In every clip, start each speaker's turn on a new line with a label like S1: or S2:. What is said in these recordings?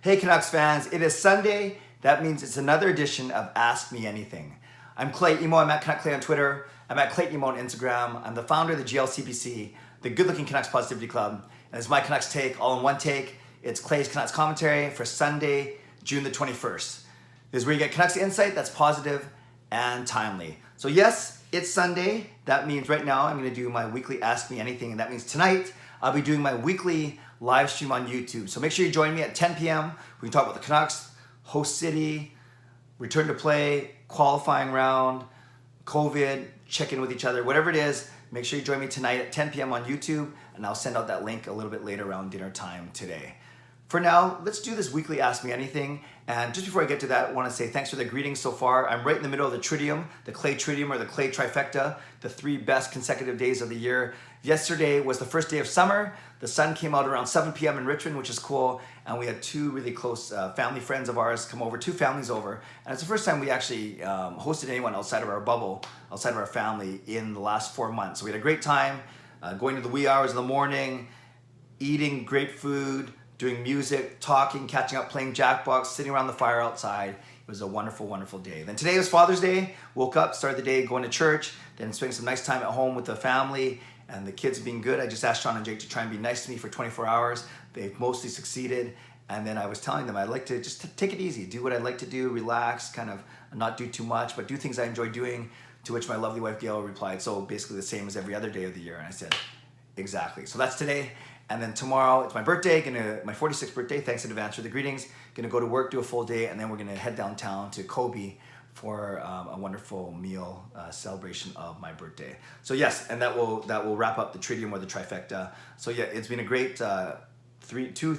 S1: Hey Canucks fans, it is Sunday. That means it's another edition of Ask Me Anything. I'm Clay Emo. I'm at Canuck Clay on Twitter. I'm at Clay Emo on Instagram. I'm the founder of the GLCPC, the Good Looking Canucks Positivity Club. And it's my Canucks take, all in one take. It's Clay's Canucks commentary for Sunday, June the 21st. This is where you get Canucks insight that's positive and timely. So yes, it's Sunday. That means right now I'm going to do my weekly Ask Me Anything. And that means tonight I'll be doing my weekly live stream on YouTube. So make sure you join me at 10 p.m. We can talk about the Canucks, host city, return to play, qualifying round, COVID, check in with each other, whatever it is. Make sure you join me tonight at 10 p.m. on YouTube, and I'll send out that link a little bit later around dinner time today. For now, let's do this weekly Ask Me Anything. And just before I get to that, I want to say thanks for the greetings so far. I'm right in the middle of the Tridium, the Clay Tridium or the Clay Trifecta, the 3 best consecutive days of the year. Yesterday was the first day of summer. The sun came out around 7 p.m. in Richmond, which is cool. And we had 2 really close family friends of ours come over, 2 families over. And it's the first time we actually hosted anyone outside of our bubble, outside of our family in the last 4 months. So we had a great time going to the wee hours of the morning, eating great food, doing music, talking, catching up, playing Jackbox, sitting around the fire outside. It was a wonderful, wonderful day. Then today was Father's Day. Woke up, started the day going to church, then spending some nice time at home with the family, and the kids being good. I just asked Sean and Jake to try and be nice to me for 24 hours. They've mostly succeeded. And then I was telling them I'd like to just take it easy, do what I like to do, relax, kind of not do too much, but do things I enjoy doing, to which my lovely wife Gail replied, so basically the same as every other day of the year. And I said, exactly. So that's today. And then tomorrow, it's my birthday, my 46th birthday. Thanks in advance for the greetings. Gonna go to work, do a full day, and then we're gonna head downtown to Kobe for a wonderful meal celebration of my birthday. So yes, and that will wrap up the Tridium or the Trifecta. So yeah, it's been a great 2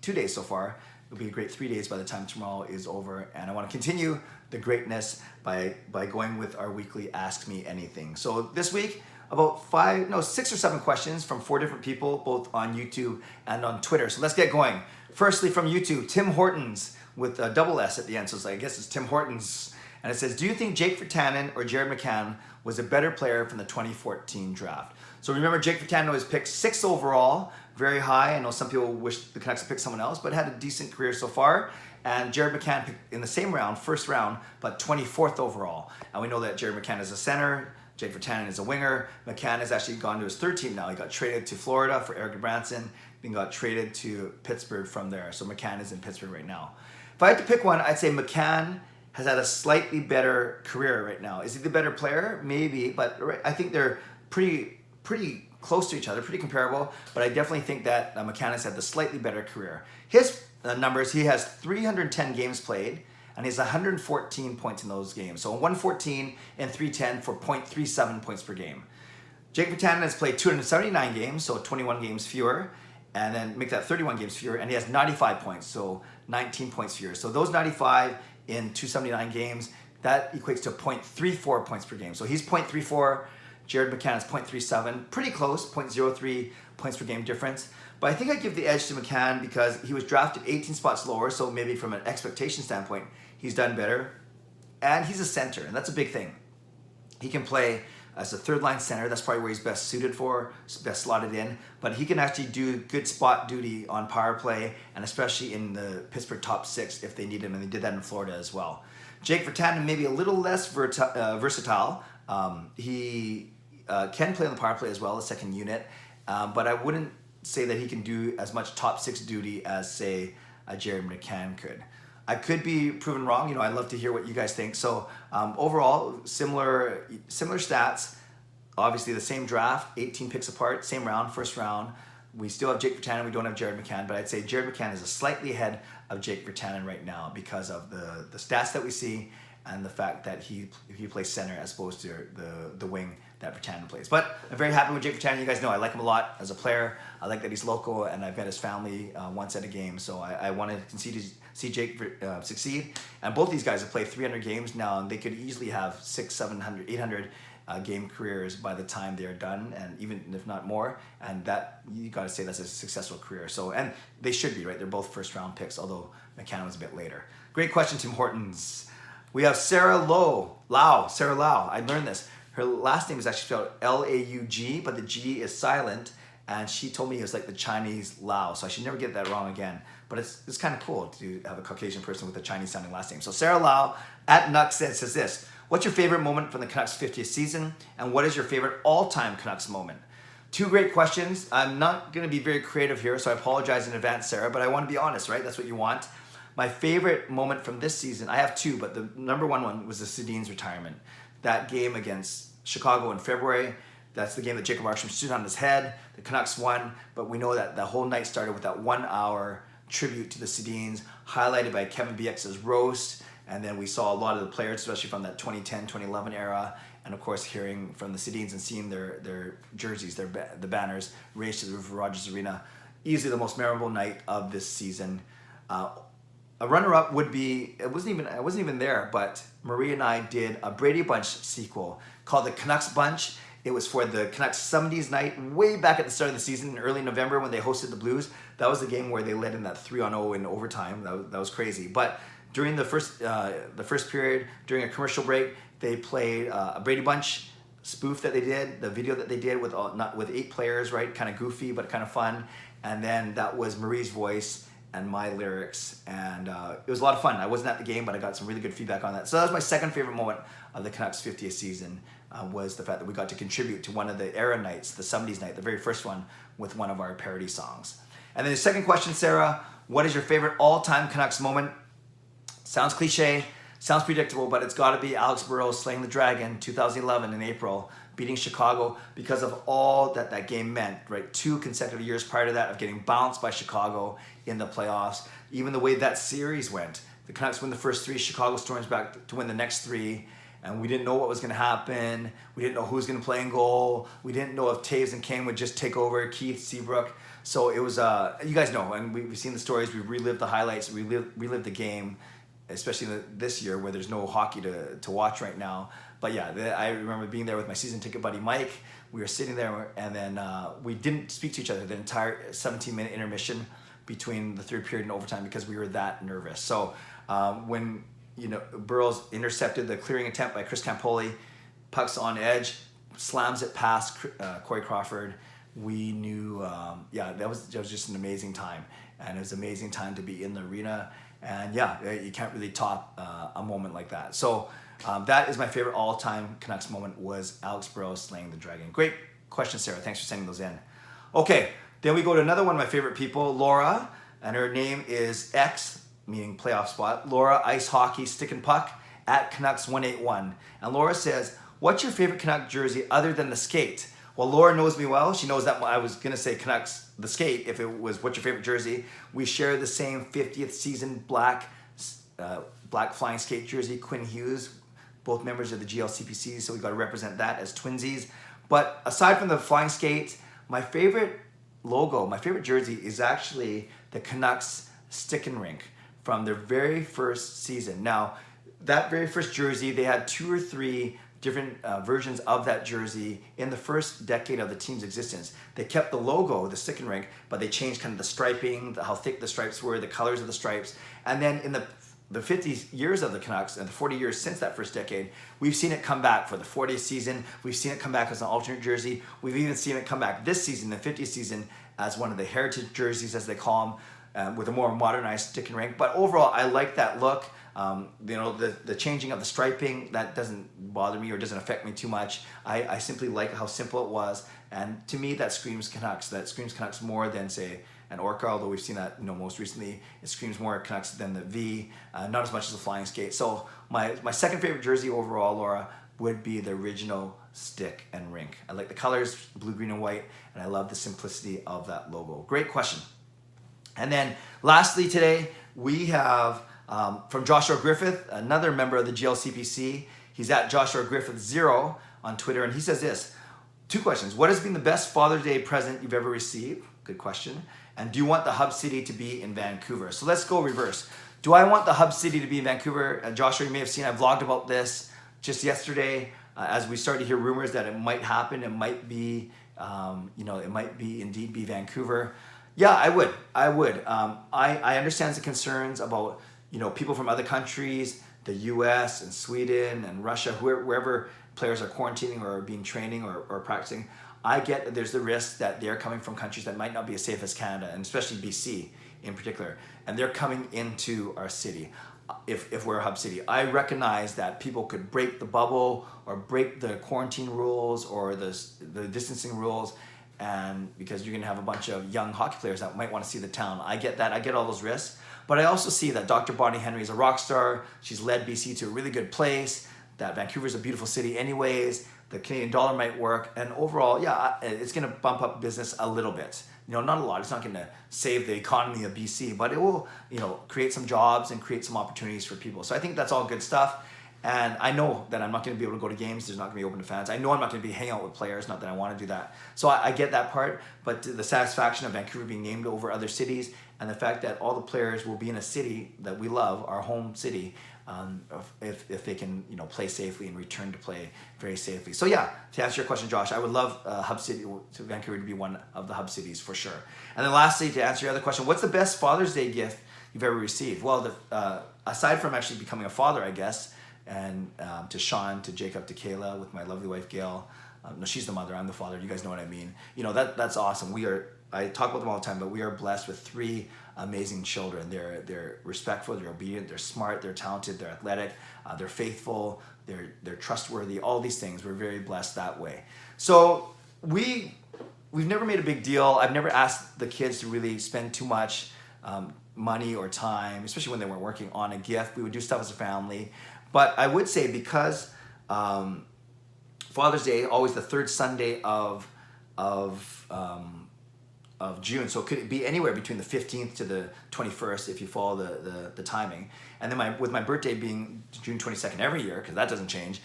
S1: days so far. It'll be a great 3 days by the time tomorrow is over. And I want to continue the greatness by going with our weekly Ask Me Anything. So this week, about 6 or 7 questions from 4 different people, both on YouTube and on Twitter. So let's get going. Firstly, from YouTube, Tim Hortons with a double S at the end. So I guess it's Tim Hortons. And it says, do you think Jake Virtanen or Jared McCann was a better player from the 2014 draft? So remember, Jake Virtanen was picked 6th overall, very high. I know some people wish the Canucks had picked someone else, but had a decent career so far. And Jared McCann picked in the same round, first round, but 24th overall. And we know that Jared McCann is a center, Jake Virtanen is a winger. McCann has actually gone to his 3rd team now. He got traded to Florida for Eric Branson, then got traded to Pittsburgh from there. So McCann is in Pittsburgh right now. If I had to pick one, I'd say McCann has had a slightly better career right now. Is he the better player? Maybe, but I think they're pretty close to each other, pretty comparable. But I definitely think that McCann has had the slightly better career. His numbers, he has 310 games played, and he has 114 points in those games. So 114 and 310 for 0.37 points per game. Jake Virtanen has played 279 games, so 21 games fewer, and then make that 31 games fewer, and he has 95 points, so 19 points fewer. So those 95 in 279 games, that equates to 0.34 points per game. So he's 0.34, Jared McCann is 0.37, pretty close, 0.03 points per game difference. But I think I give the edge to McCann because he was drafted 18 spots lower, so maybe from an expectation standpoint, he's done better. And he's a center, and that's a big thing. He can play as a 3rd-line center. That's probably where he's best suited for, best slotted in. But he can actually do good spot duty on power play, and especially in the Pittsburgh top 6 if they need him, and they did that in Florida as well. Jake Virtanen maybe a little less versatile. He can play on the power play as well, a 2nd unit, but I wouldn't say that he can do as much top 6 duty as, say, Jared McCann could. I could be proven wrong. I'd love to hear what you guys think. So overall, similar stats. Obviously, the same draft, 18 picks apart, same round, first round. We still have Jake Virtanen. We don't have Jared McCann, but I'd say Jared McCann is slightly ahead of Jake Virtanen right now because of the stats that we see and the fact that he plays center as opposed to the wing that Virtanen plays. But I'm very happy with Jake Virtanen. You guys know I like him a lot as a player. I like that he's local, and I've met his family once at a game. So I wanted to see Jake succeed. And both these guys have played 300 games now, and they could easily have 600, 700, 800 game careers by the time they're done, and even if not more. And that, you got to say that's a successful career. So, and they should be, right? They're both 1st-round picks, although McCann was a bit later. Great question, Tim Hortons. We have Sarah Lau. I learned this. Her last name is actually spelled L-A-U-G, but the G is silent. And she told me it was like the Chinese Lao. So I should never get that wrong again. but it's kind of cool to have a Caucasian person with a Chinese sounding last name. So Sarah Lau at Nuck says this: what's your favorite moment from the Canucks 50th season, and what is your favorite all-time Canucks moment? Two great questions. I'm not going to be very creative here, so I apologize in advance, Sarah, but I want to be honest, right? That's what you want. My favorite moment from this season, I have two, but the number one was the Sedin's retirement. That game against Chicago in February, that's the game that Jacob Markstrom stood on his head. The Canucks won, but we know that the whole night started with that 1 hour tribute to the Sedins, highlighted by Kevin Bieksa's roast, and then we saw a lot of the players, especially from that 2010, 2011 era, and of course hearing from the Sedins and seeing their jerseys, the banners raised to the roof of Rogers Arena. Easily the most memorable night of this season. A runner-up would be, I wasn't even there, but Marie and I did a Brady Bunch sequel called the Canucks Bunch. It was for the Canucks 70s night, way back at the start of the season in early November when they hosted the Blues. That was the game where they led in that 3-0 in overtime. That was crazy. But during the first period, during a commercial break, they played a Brady Bunch spoof that they did, the video that they did with 8 players, right? Kind of goofy, but kind of fun. And then that was Marie's voice and my lyrics, and it was a lot of fun. I wasn't at the game, but I got some really good feedback on that. So that was my second favorite moment of the Canucks 50th season, was the fact that we got to contribute to one of the era nights, the 70s night, the very first one, with one of our parody songs. And then the second question, Sarah, what is your favorite all-time Canucks moment? Sounds cliche, sounds predictable, but it's got to be Alex Burrows slaying the Dragon 2011 in April, beating Chicago, because of all that game meant, right? 2 consecutive years prior to that of getting bounced by Chicago in the playoffs. Even the way that series went, the Canucks win the first 3, Chicago storms back to win the next 3, and we didn't know what was going to happen. We didn't know who was going to play in goal. We didn't know if Taves and Kane would just take over, Keith, Seabrook. So it was, you guys know, and we've seen the stories, we've relived the highlights, we relived the game, especially this year where there's no hockey to watch right now. But yeah, I remember being there with my season ticket buddy Mike. We were sitting there, and then we didn't speak to each other the entire 17-minute intermission between the third period and overtime because we were that nervous. So when Burrows intercepted the clearing attempt by Chris Campoli, pucks on edge, slams it past Corey Crawford, we knew, that was just an amazing time. And it was an amazing time to be in the arena. And yeah, you can't really top a moment like that. So that is my favorite all-time Canucks moment, was Alex Burrows slaying the Dragon. Great question, Sarah. Thanks for sending those in. Okay, then we go to another one of my favorite people, Laura, and her name is X, meaning playoff spot. Laura Ice Hockey Stick and Puck at Canucks 181. And Laura says, what's your favorite Canuck jersey other than the skate? Well, Laura knows me well. She knows that I was going to say Canucks, the skate, if it was what's your favorite jersey. We share the same 50th season black flying skate jersey, Quinn Hughes, both members of the GLCPC, so we got to represent that as twinsies. But aside from the flying skate, my favorite logo, my favorite jersey is actually the Canucks stick and rink from their very first season. Now, that very first jersey, they had 2 or 3 different versions of that jersey in the first decade of the team's existence. They kept the logo, the stick and rink, but they changed kind of the striping, how thick the stripes were, the colors of the stripes. And then in the 50 years of the Canucks and the 40 years since that first decade, we've seen it come back for the 40th season. We've seen it come back as an alternate jersey. We've even seen it come back this season, the 50th season, as one of the heritage jerseys, as they call them, with a more modernized stick and rink. But overall, I like that look. The changing of the striping, that doesn't bother me or doesn't affect me too much. I simply like how simple it was, and to me that screams Canucks. That screams Canucks more than, say, an Orca, although we've seen that most recently. It screams more Canucks than the V, not as much as the flying skate. So my second favorite jersey overall, Laura, would be the original stick and rink. I like the colors, blue, green, and white, and I love the simplicity of that logo. Great question. And then lastly today, we have from Joshua Griffith, another member of the GLCPC. He's at Joshua Griffith 0 on Twitter, and he says this: 2 questions. What has been the best Father's Day present you've ever received? Good question. And do you want the hub city to be in Vancouver? So let's go reverse. Do I want the hub city to be in Vancouver? Joshua, you may have seen I vlogged about this just yesterday as we started to hear rumors that it might happen. It might be, it might be indeed be Vancouver. Yeah, I would. I understand the concerns about people from other countries, the U.S. and Sweden and Russia, wherever players are quarantining or being training or practicing. I get that there's the risk that they're coming from countries that might not be as safe as Canada, and especially BC in particular, and they're coming into our city. If we're a hub city, I recognize that people could break the bubble or break the quarantine rules or the distancing rules, and because you're going to have a bunch of young hockey players that might want to see the town. I get that. I get all those risks. But I also see that Dr. Bonnie Henry is a rock star. She's led BC to a really good place, that Vancouver's a beautiful city anyways, the Canadian dollar might work, and overall, yeah, it's going to bump up business a little bit. Not a lot. It's not going to save the economy of BC, but it will, create some jobs and create some opportunities for people. So I think that's all good stuff. And I know that I'm not going to be able to go to games. There's not going to be open to fans. I know I'm not going to be hanging out with players. Not that I want to do that. So I get that part. But the satisfaction of Vancouver being named over other cities, and the fact that all the players will be in a city that we love, our home city, if they can play safely and return to play very safely. So yeah, to answer your question, Josh, I would love hub city to Vancouver to be one of the hub cities for sure. And then lastly, to answer your other question, what's the best Father's Day gift you've ever received? Well, aside from actually becoming a father, I guess, and to Sean, to Jacob, to Kayla, with my lovely wife Gail. No, she's the mother, I'm the father. You guys know what I mean. That's awesome. I talk about them all the time, but we are blessed with 3 amazing children. They're respectful, they're obedient, they're smart, they're talented, they're athletic, they're faithful, they're trustworthy. All these things, we're very blessed that way. So we've never made a big deal. I've never asked the kids to really spend too much money or time, especially when they weren't working, on a gift. We would do stuff as a family. But I would say, because Father's Day, always the 3rd Sunday of June, so could it be anywhere between the 15th to the 21st if you follow the timing. And then with my birthday being June 22nd every year, because that doesn't change,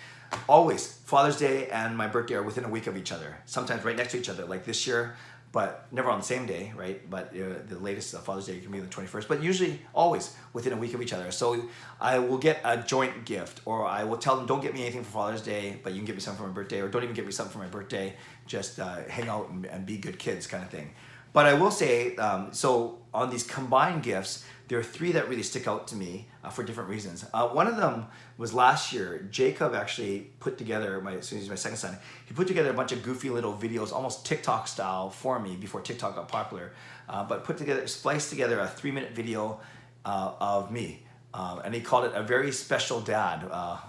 S1: always Father's Day and my birthday are within a week of each other, sometimes right next to each other, like this year, but never on the same day, right? But the latest Father's Day can be the 21st, but usually always within a week of each other. So I will get a joint gift, or I will tell them, don't get me anything for Father's Day, but you can get me something for my birthday, or don't even get me something for my birthday, just hang out and be good kids kind of thing. But I will say, so on these combined gifts, there are 3 that really stick out to me for different reasons. One of them was last year. Jacob actually put together, he's my second son, he put together a bunch of goofy little videos, almost TikTok style for me before TikTok got popular, but spliced together a 3-minute video of me. And he called it a very special dad.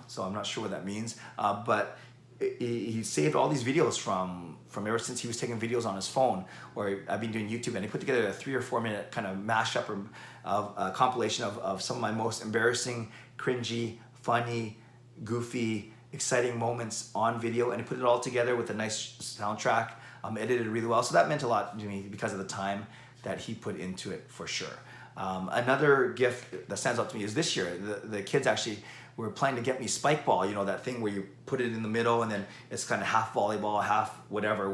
S1: So I'm not sure what that means, but he saved all these videos from ever since he was taking videos on his phone, or I've been doing YouTube, and he put together a 3 or 4 minute kind of mashup of a compilation of some of my most embarrassing, cringy, funny, goofy, exciting moments on video, and he put it all together with a nice soundtrack, edited really well. So that meant a lot to me because of the time that he put into it, for sure. Another gift that stands out to me is this year. The kids actually were planning to get me spike ball, that thing where you put it in the middle and then it's kind of half volleyball, half whatever,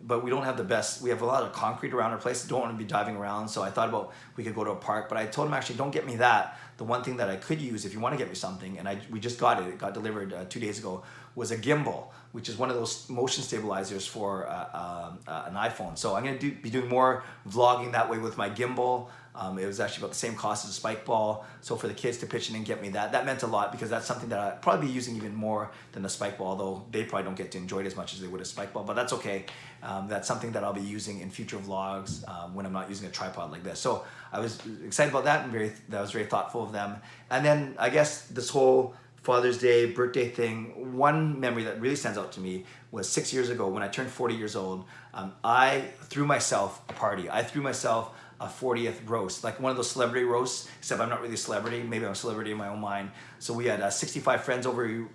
S1: but we don't have the best, we have a lot of concrete around our place, don't want to be diving around, so I thought about we could go to a park, but I told him, actually, don't get me that. The one thing that I could use if you want to get me something, and we just got it got delivered 2 days ago, was a gimbal, which is one of those motion stabilizers for an iPhone. So I'm going to be doing more vlogging that way with my gimbal. It was actually about the same cost as a spike ball. So for the kids to pitch in and get me that meant a lot, because that's something that I'd probably be using even more than the spike ball, though they probably don't get to enjoy it as much as they would a spike ball, but that's okay. That's something that I'll be using in future vlogs when I'm not using a tripod like this. So I was excited about that, and that was very thoughtful of them. And then I guess this whole Father's Day, birthday thing, one memory that really stands out to me was 6 years ago when I turned 40 years old. I threw myself a party. I threw myself a 40th roast, like one of those celebrity roasts, except I'm not really a celebrity. Maybe I'm a celebrity in my own mind. So we had 65 friends over,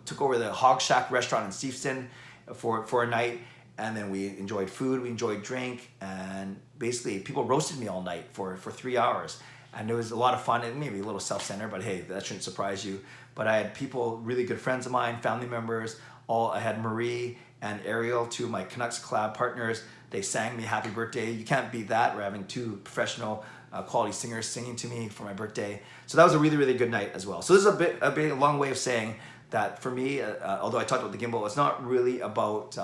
S1: took over the Hog Shack restaurant in Steveston for a night, and then we enjoyed food, we enjoyed drink, and basically people roasted me all night for 3 hours. And it was a lot of fun, and maybe a little self-centered, but hey, that shouldn't surprise you. But I had people, really good friends of mine, family members, I had Marie and Ariel, 2 of my Canucks collab partners. They sang me happy birthday. You can't beat that. We're having 2 professional quality singers singing to me for my birthday. So that was a really, really good night as well. So this is a long way of saying that for me, although I talked about the gimbal, it's not really about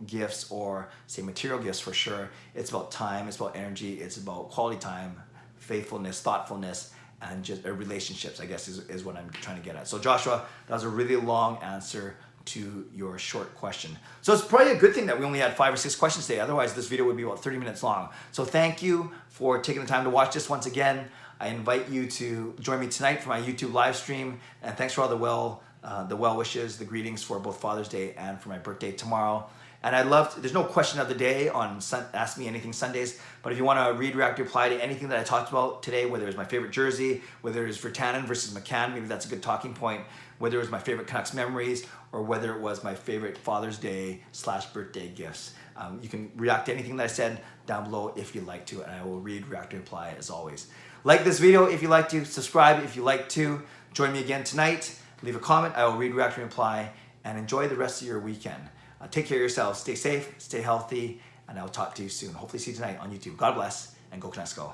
S1: gifts or say material gifts for sure. It's about time, it's about energy, it's about quality time, faithfulness, thoughtfulness, and just relationships, I guess is what I'm trying to get at. So Joshua, that was a really long answer to your short question. So it's probably a good thing that we only had 5 or 6 questions today. Otherwise, this video would be about 30 minutes long. So thank you for taking the time to watch this once again. I invite you to join me tonight for my YouTube live stream. And thanks for all the well wishes, the greetings for both Father's Day and for my birthday tomorrow. And I'd love to, there's no question of the day on Ask Me Anything Sundays, but if you want to read, react, reply to anything that I talked about today, whether it's my favorite jersey, whether it's Virtanen versus McCann, maybe that's a good talking point, whether it was my favorite Canucks memories, or whether it was my favorite Father's Day / birthday gifts. You can react to anything that I said down below if you'd like to, and I will read, react, and reply as always. Like this video if you like to, subscribe if you like to, join me again tonight, leave a comment, I will read, react, and reply, and enjoy the rest of your weekend. Take care of yourselves, stay safe, stay healthy, and I will talk to you soon. Hopefully see you tonight on YouTube. God bless, and go Canucks go.